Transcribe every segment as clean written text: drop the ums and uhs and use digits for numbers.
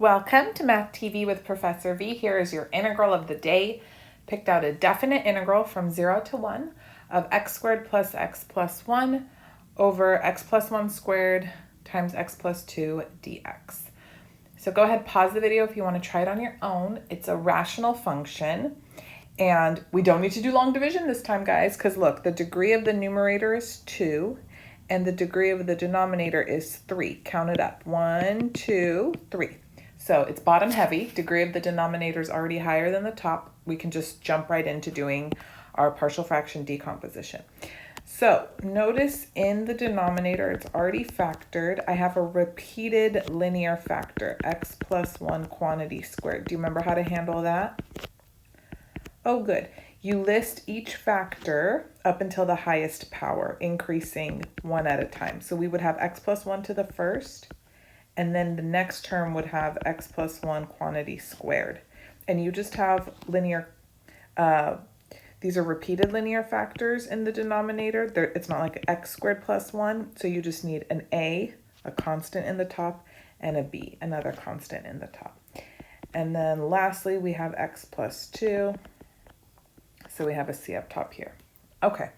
Welcome to Math TV with Professor V. Here is your integral of the day. Picked out a definite integral from 0 to 1 of x squared plus x plus 1 over x plus 1 squared times x plus 2 dx. So go ahead, pause the video if you want to try it on your own. It's a rational function. And we don't need to do long division this time, guys, because look, the degree of the numerator is 2 and the degree of the denominator is 3. Count it up. 1, 2, 3. So it's bottom heavy. Degree of the denominator is already higher than the top. We can just jump right into doing our partial fraction decomposition. So notice in the denominator, it's already factored. I have a repeated linear factor, x plus 1 quantity squared. Do you remember how to handle that? Oh, good. You list each factor up until the highest power, increasing one at a time. So we would have x plus 1 to the first, and then the next term would have x plus 1 quantity squared. And you just have linear, these are repeated linear factors in the denominator. It's not like x squared plus 1, so you just need an a constant in the top, and a b, another constant in the top. And then lastly, we have x plus 2. So we have a c up top here. Okay.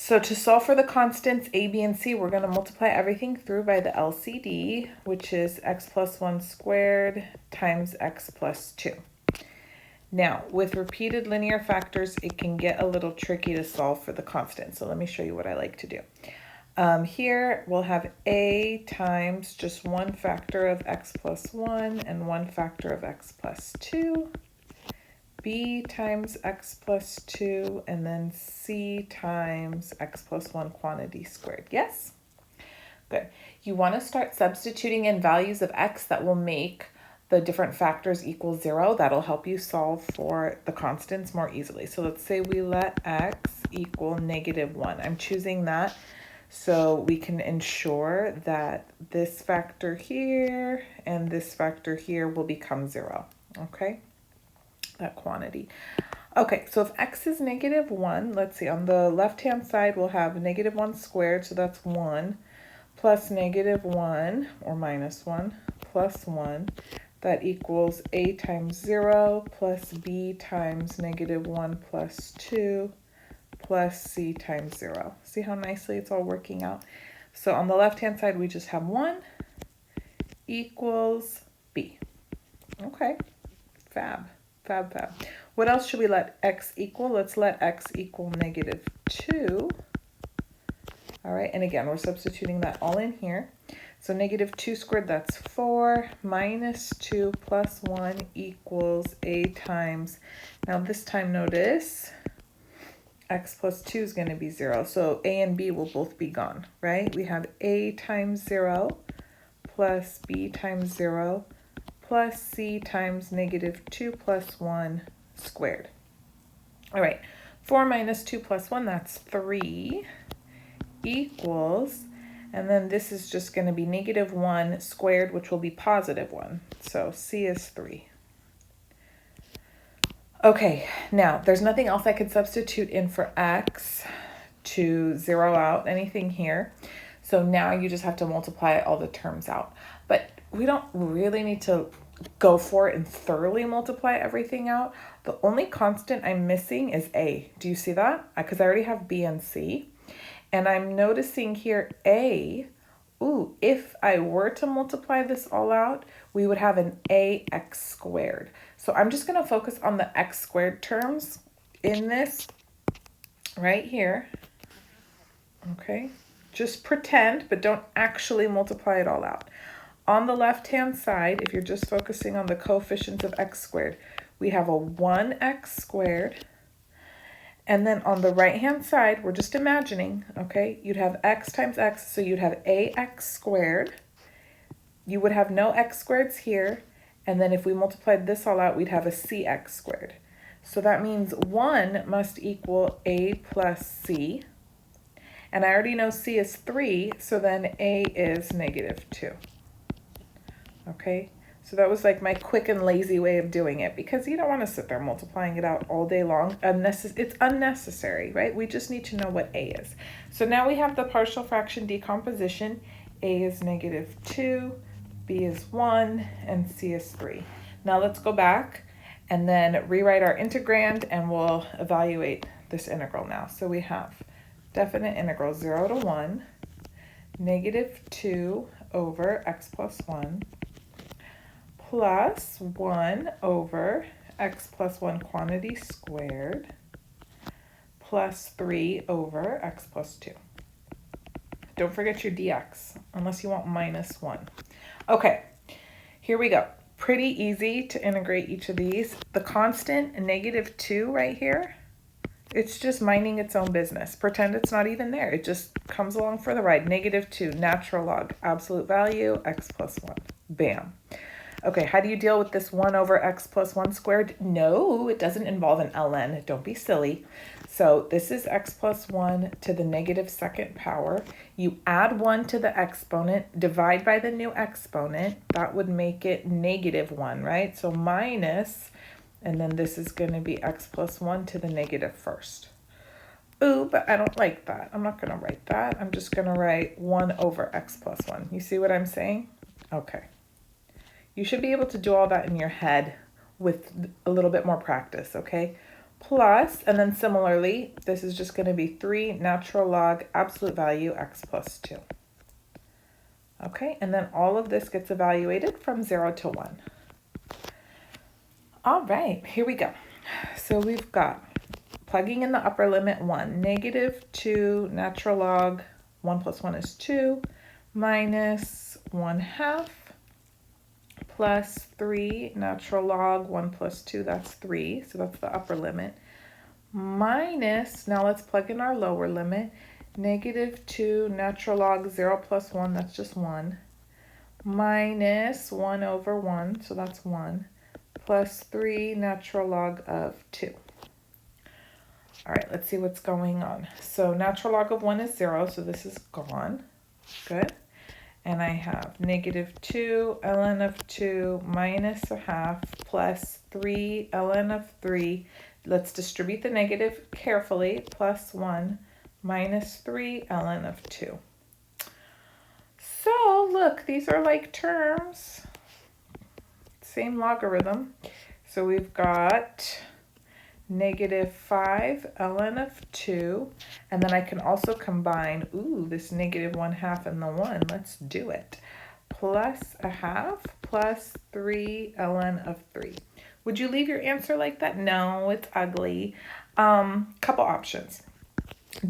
So to solve for the constants a, b, and c, we're going to multiply everything through by the LCD, which is x plus 1 squared times x plus 2. Now, with repeated linear factors, it can get a little tricky to solve for the constant. So let me show you what I like to do. Here we'll have a times just one factor of x plus 1 and one factor of x plus 2. B times x plus 2, and then c times x plus 1 quantity squared. Yes? Good. You want to start substituting in values of x that will make the different factors equal 0. That'll help you solve for the constants more easily. So let's say we let x equal -1. I'm choosing that so we can ensure that this factor here and this factor here will become 0. Okay? That quantity. Okay, so if x is -1, let's see, on the left-hand side, we'll have -1 squared, so that's 1, plus -1, or -1, plus 1. That equals a times 0 plus b times -1 plus 2 plus c times 0. See how nicely it's all working out? So on the left-hand side, we just have 1 equals b. Okay, fab. Fab, fab. What else should we let x equal? Let's let x equal -2. All right, and again, we're substituting that all in here. So -2 squared, that's 4, minus 2 plus 1 equals a times, now this time notice, x plus 2 is going to be 0. So a and b will both be gone, right? We have a times 0 plus b times 0 plus c times -2 plus 1 squared. All right, 4 minus 2 plus 1, that's 3, equals, and then this is just going to be -1 squared, which will be +1. So c is 3. Okay, now there's nothing else I could substitute in for x to zero out anything here. So now you just have to multiply all the terms out. But we don't really need to go for it and thoroughly multiply everything out. The only constant I'm missing is a. Do you see that? Because I already have b and c. And I'm noticing here a, if I were to multiply this all out, we would have an ax squared. So I'm just going to focus on the x squared terms in this right here. Okay, just pretend, but don't actually multiply it all out. On the left-hand side, if you're just focusing on the coefficients of x squared, we have a 1x squared. And then on the right-hand side, we're just imagining, okay, you'd have x times x, so you'd have ax squared. You would have no x squareds here. And then if we multiplied this all out, we'd have a cx squared. So that means 1 must equal a plus c. And I already know c is 3, so then a is -2. Okay, so that was like my quick and lazy way of doing it, because you don't want to sit there multiplying it out all day long. It's unnecessary, right? We just need to know what a is. So now we have the partial fraction decomposition. A is -2, B is 1, and C is 3. Now let's go back and then rewrite our integrand, and we'll evaluate this integral now. So we have definite integral 0 to 1, negative 2 over x plus 1, plus 1 over x plus 1 quantity squared, plus 3 over x plus 2. Don't forget your dx, unless you want minus 1. Okay, here we go. Pretty easy to integrate each of these. The constant negative 2 right here, it's just minding its own business. Pretend it's not even there. It just comes along for the ride. Negative 2, natural log, absolute value, x plus 1. Bam. Okay, how do you deal with this 1 over x plus 1 squared? No, it doesn't involve an ln. Don't be silly. So this is x plus 1 to the negative second power. You add 1 to the exponent, divide by the new exponent. That would make it negative 1, right? So minus, and then this is going to be x plus 1 to the negative first. Ooh, but I don't like that. I'm not going to write that. I'm just going to write 1 over x plus 1. You see what I'm saying? Okay. You should be able to do all that in your head with a little bit more practice, okay? Plus, and then similarly, this is just going to be 3 natural log absolute value x plus 2. Okay, and then all of this gets evaluated from 0 to 1. All right, here we go. So we've got, plugging in the upper limit 1, negative 2 natural log 1 plus 1 is 2, minus 1/2, plus 3 natural log 1 plus 2, that's 3, so that's the upper limit, minus, now let's plug in our lower limit, negative 2 natural log 0 plus 1, that's just 1, minus 1 over 1, so that's 1, plus 3 natural log of 2. All right, let's see what's going on. So natural log of 1 is 0, so this is gone. Good. And I have negative 2 ln of 2 minus 1/2 plus 3 ln of 3. Let's distribute the negative carefully. Plus 1 minus 3 ln of 2. So look, these are like terms. Same logarithm. So we've got negative 5 ln of 2, and then I can also combine, this negative 1/2 and the 1, let's do it, plus 1/2 plus 3 ln of 3. Would you leave your answer like that? No, it's ugly. Couple options.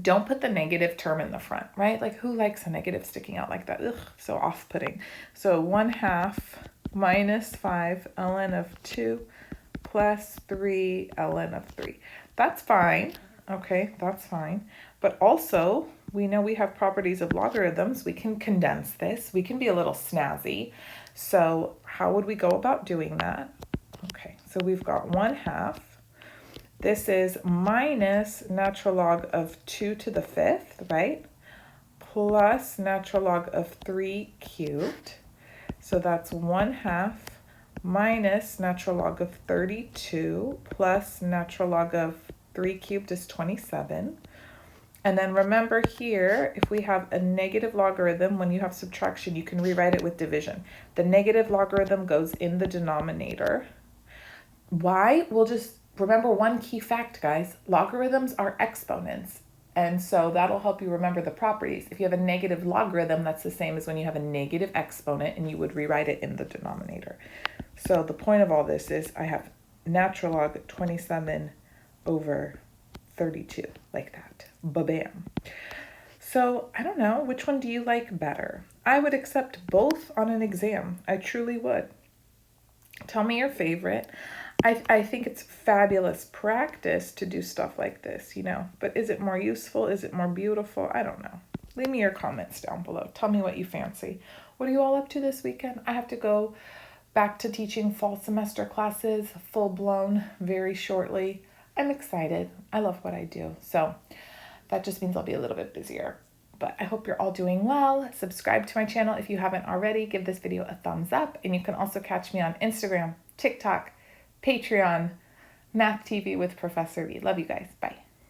Don't put the negative term in the front, right? Like, who likes a negative sticking out like that? Ugh, so off-putting. So 1/2 minus 5 ln of 2 plus 3 ln of 3. That's fine. Okay, that's fine. But also, we know we have properties of logarithms. We can condense this. We can be a little snazzy. So how would we go about doing that? Okay, so we've got 1/2. This is minus natural log of 2 to the 5th, right? Plus natural log of 3 cubed. So that's 1/2 minus natural log of 32 plus natural log of 3 cubed is 27. And then remember here, if we have a negative logarithm, when you have subtraction, you can rewrite it with division. The negative logarithm goes in the denominator. Why? We'll just remember one key fact, guys. Logarithms are exponents. And so that'll help you remember the properties. If you have a negative logarithm, that's the same as when you have a negative exponent, and you would rewrite it in the denominator. So the point of all this is I have natural log 27 over 32, like that. Ba-bam. So I don't know, which one do you like better? I would accept both on an exam. I truly would. Tell me your favorite. I think it's fabulous practice to do stuff like this, you know, but is it more useful? Is it more beautiful? I don't know. Leave me your comments down below. Tell me what you fancy. What are you all up to this weekend? I have to go back to teaching fall semester classes, full blown, very shortly. I'm excited. I love what I do. So that just means I'll be a little bit busier. But I hope you're all doing well. Subscribe to my channel if you haven't already. Give this video a thumbs up. And you can also catch me on Instagram, TikTok, Patreon, Math TV with Professor V. Love you guys. Bye.